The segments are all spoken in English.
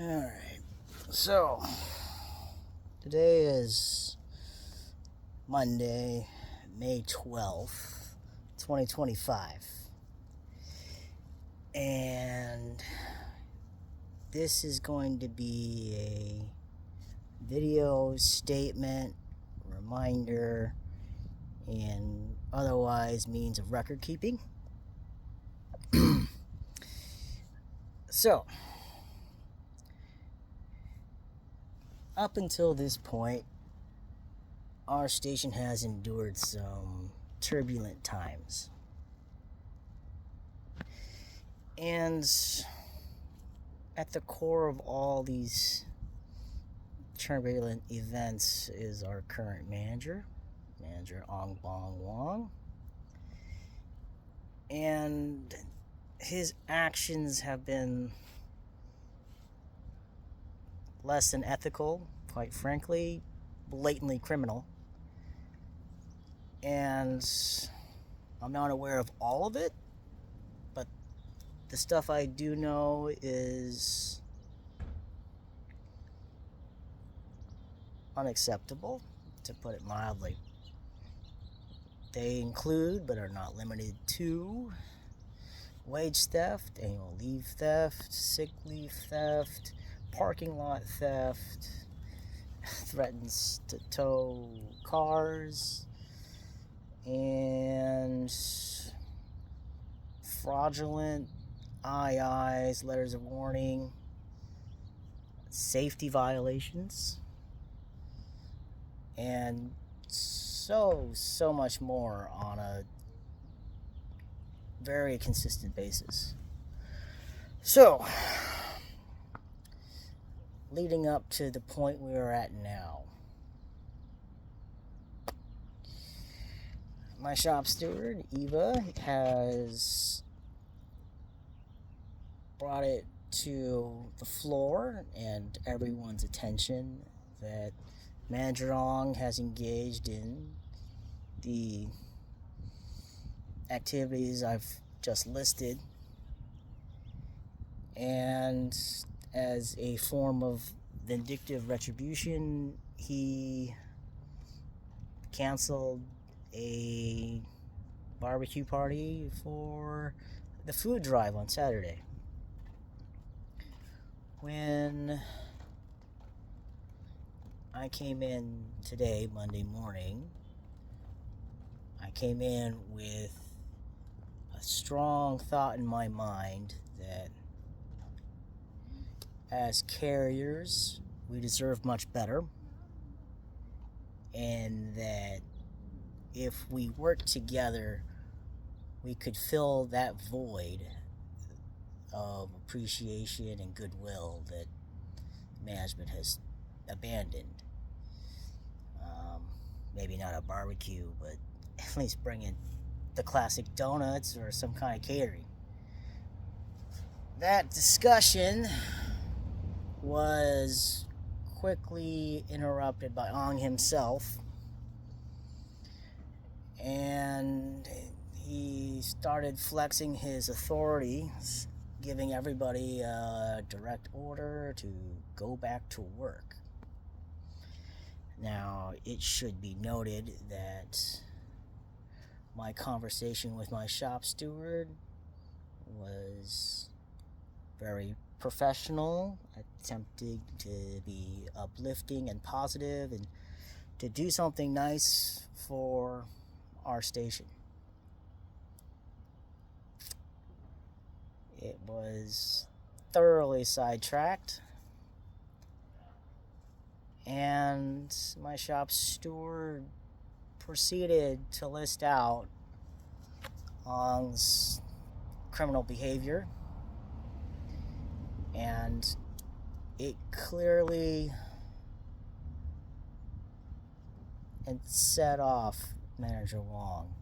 Alright, so today is Monday, May 12th, 2025, and this is going to be a video statement, reminder, and otherwise means of record keeping. So, up until this point, our station has endured some turbulent times. And at the core of all these turbulent events is our current manager, Ong Bong Wong. And his actions have been less than ethical, quite frankly, blatantly criminal. And I'm not aware of all of it, but the stuff I do know is unacceptable, to put it mildly. They include, but are not limited to, wage theft, annual leave theft, sick leave theft, parking lot theft, threatens to tow cars, and fraudulent IIs, letters of warning, safety violations, and so much more on a very consistent basis. So, leading up to the point we are at now, my shop steward, Eva, has brought it to the floor and everyone's attention that Manager Ong has engaged in the activities I've just listed, and as a form of vindictive retribution, he canceled a barbecue party for the food drive on Saturday. When I came in today, Monday morning, I came in with a strong thought in my mind that as carriers, we deserve much better, and that if we work together, we could fill that void of appreciation and goodwill that management has abandoned. Maybe not a barbecue, but at least bring in the classic donuts or some kind of catering. That discussion was quickly interrupted by Ong himself, and he started flexing his authority, giving everybody a direct order to go back to work. Now, it should be noted that my conversation with my shop steward was very professional, attempting to be uplifting and positive and to do something nice for our station. It was thoroughly sidetracked, and my shop steward proceeded to list out Ong's criminal behavior, and it clearly set off Manager Wong.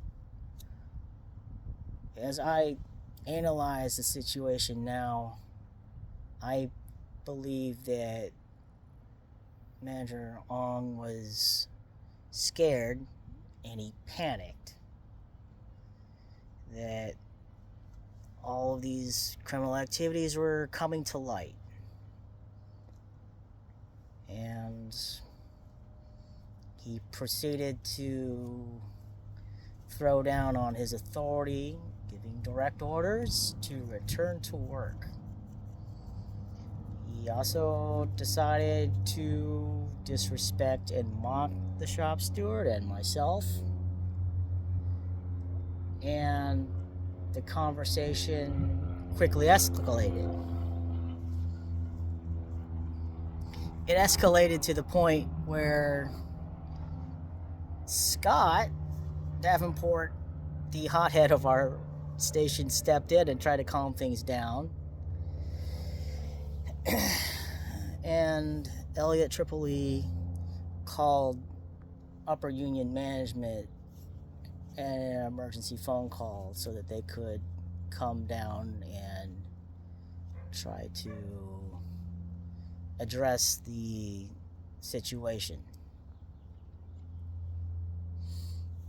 As I analyze the situation now, I believe that Manager Ong was scared and he panicked that all of these criminal activities were coming to light. And he proceeded to throw down on his authority, giving direct orders to return to work. He also decided to disrespect and mock the shop steward and myself. And the conversation quickly escalated. It escalated to the point where Scott Davenport, the hothead of our station, stepped in and tried to calm things down. And Elliot Tripoli called Upper Union Management an emergency phone call so that they could come down and try to address the situation.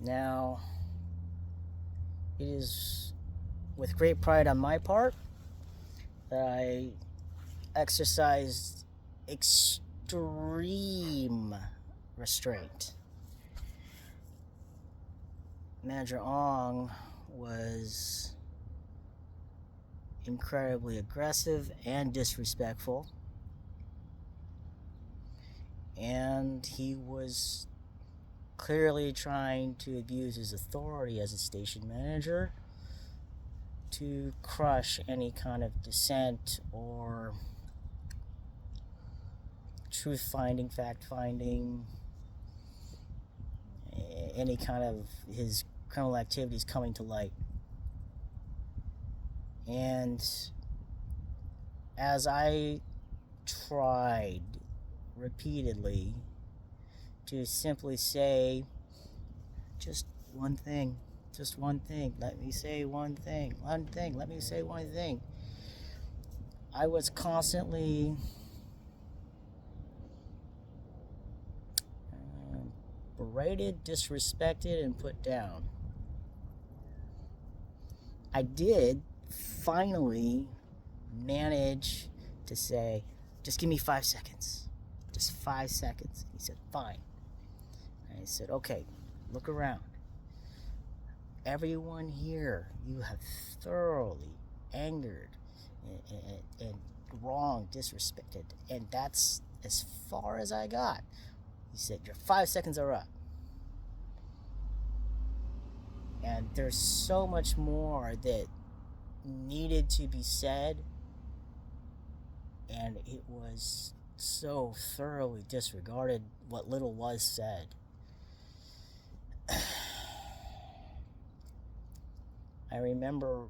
Now, it is with great pride on my part that I exercised extreme restraint. Manager Ong was incredibly aggressive and disrespectful, and he was clearly trying to abuse his authority as a station manager to crush any kind of dissent or truth-finding, fact-finding, any kind of his criminal activities coming to light. And as I tried repeatedly to simply say just one thing, let me say one thing, let me say one thing, I was constantly berated, disrespected, and put down. I did finally manage to say, just give me 5 seconds. Just 5 seconds. He said, fine. And I said, okay, look around. Everyone here, you have thoroughly angered and wronged, disrespected. And that's as far as I got. He said, your 5 seconds are up. And there's so much more that needed to be said, and it was so thoroughly disregarded what little was said. I remember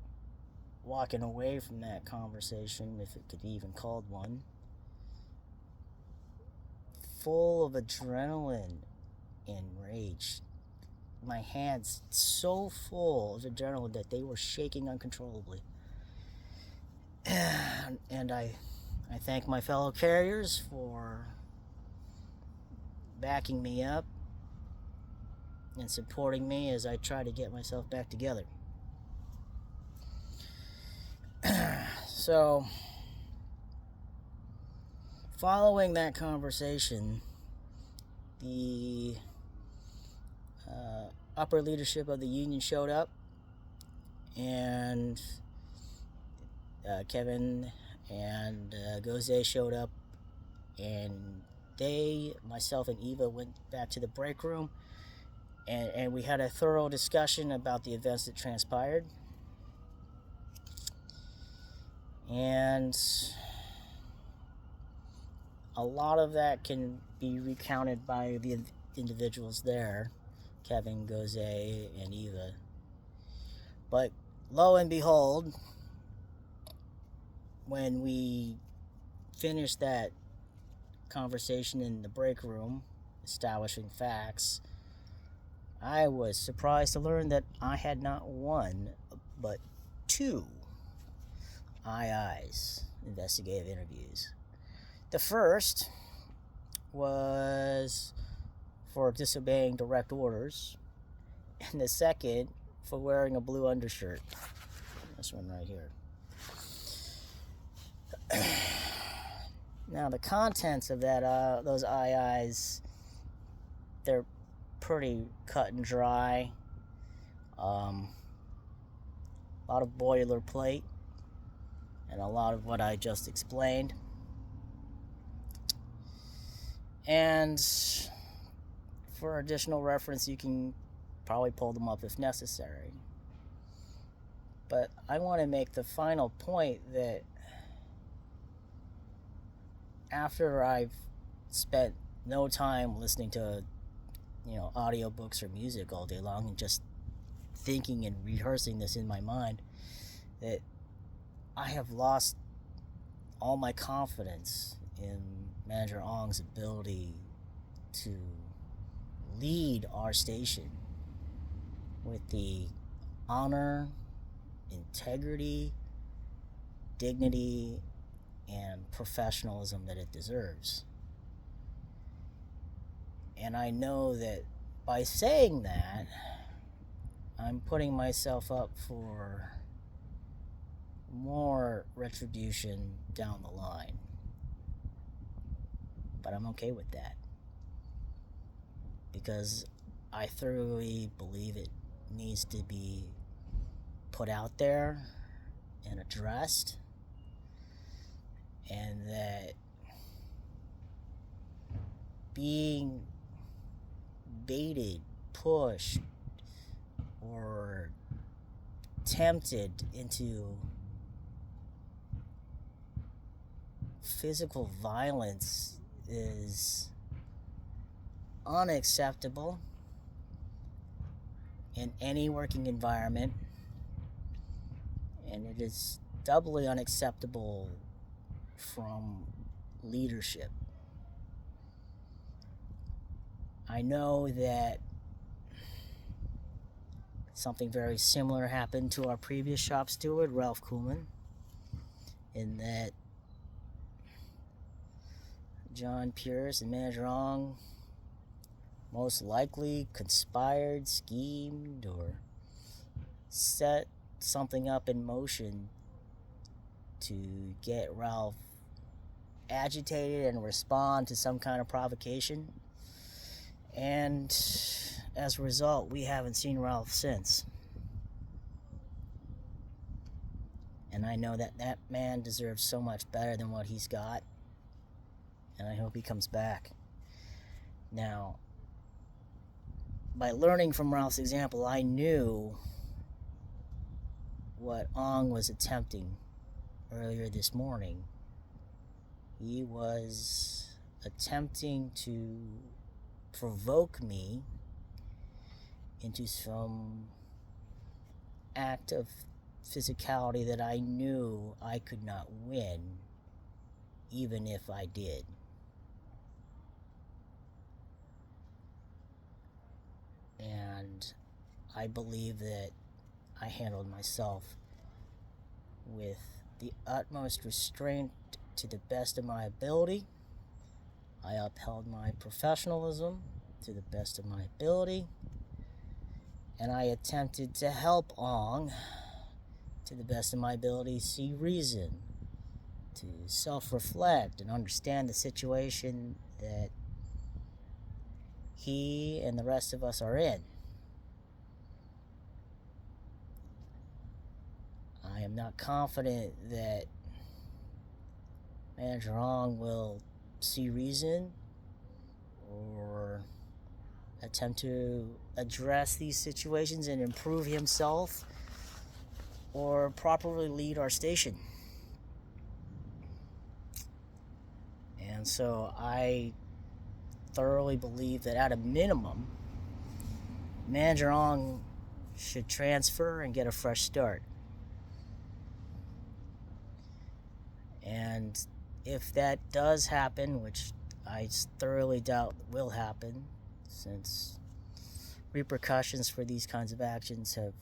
walking away from that conversation, if it could be even called one, full of adrenaline and rage. My hands so full of adrenaline that they were shaking uncontrollably. And I thank my fellow carriers for backing me up and supporting me as I try to get myself back together. So, following that conversation, the upper leadership of the union showed up, and Kevin and Gose showed up, and they, myself and Eva, went back to the break room, and we had a thorough discussion about the events that transpired. And a lot of that can be recounted by the individuals there, Kevin, Gose, and Eva. But lo and behold, when we finished that conversation in the break room, establishing facts, I was surprised to learn that I had not one, but 2 IIs, investigative interviews. The first was for disobeying direct orders, and the second for wearing a blue undershirt. This one right here. Now, the contents of those IIs, they're pretty cut and dry. A lot of boilerplate, and a lot of what I just explained. And for additional reference, you can probably pull them up if necessary. But I want to make the final point that after I've spent no time listening to, audiobooks or music all day long and just thinking and rehearsing this in my mind, that I have lost all my confidence in Manager Ong's ability to lead our station with the honor, integrity, dignity, and professionalism that it deserves. And I know that by saying that, I'm putting myself up for more retribution down the line. But I'm okay with that, because I thoroughly believe it needs to be put out there and addressed, and that being baited, pushed, or tempted into physical violence is unacceptable in any working environment, and it is doubly unacceptable from leadership. I know that something very similar happened to our previous shop steward, Ralph Kuhlman, in that John Pierce and Manager Ong most likely conspired, schemed, or set something up in motion to get Ralph agitated and respond to some kind of provocation. And as a result, we haven't seen Ralph since. And I know that that man deserves so much better than what he's got. And I hope he comes back. Now, by learning from Ralph's example, I knew what Ong was attempting earlier this morning. He was attempting to provoke me into some act of physicality that I knew I could not win, even if I did. And I believe that I handled myself with the utmost restraint to the best of my ability. I upheld my professionalism to the best of my ability. And I attempted to help Ong, to the best of my ability, see reason, to self-reflect and understand the situation that he and the rest of us are in. I am not confident that Manager Ong will see reason or attempt to address these situations and improve himself or properly lead our station. And so I thoroughly believe that at a minimum, Manager Ong should transfer and get a fresh start. And if that does happen, which I thoroughly doubt will happen, since repercussions for these kinds of actions have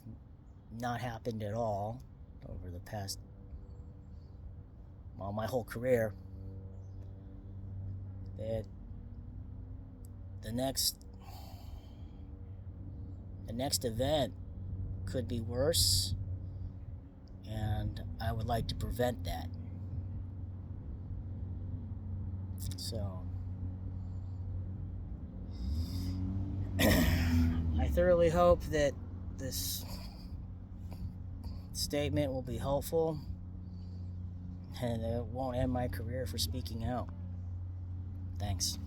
not happened at all over the past, my whole career, that the next event could be worse, and I would like to prevent that. So, I thoroughly hope that this statement will be helpful and it won't end my career for speaking out. Thanks.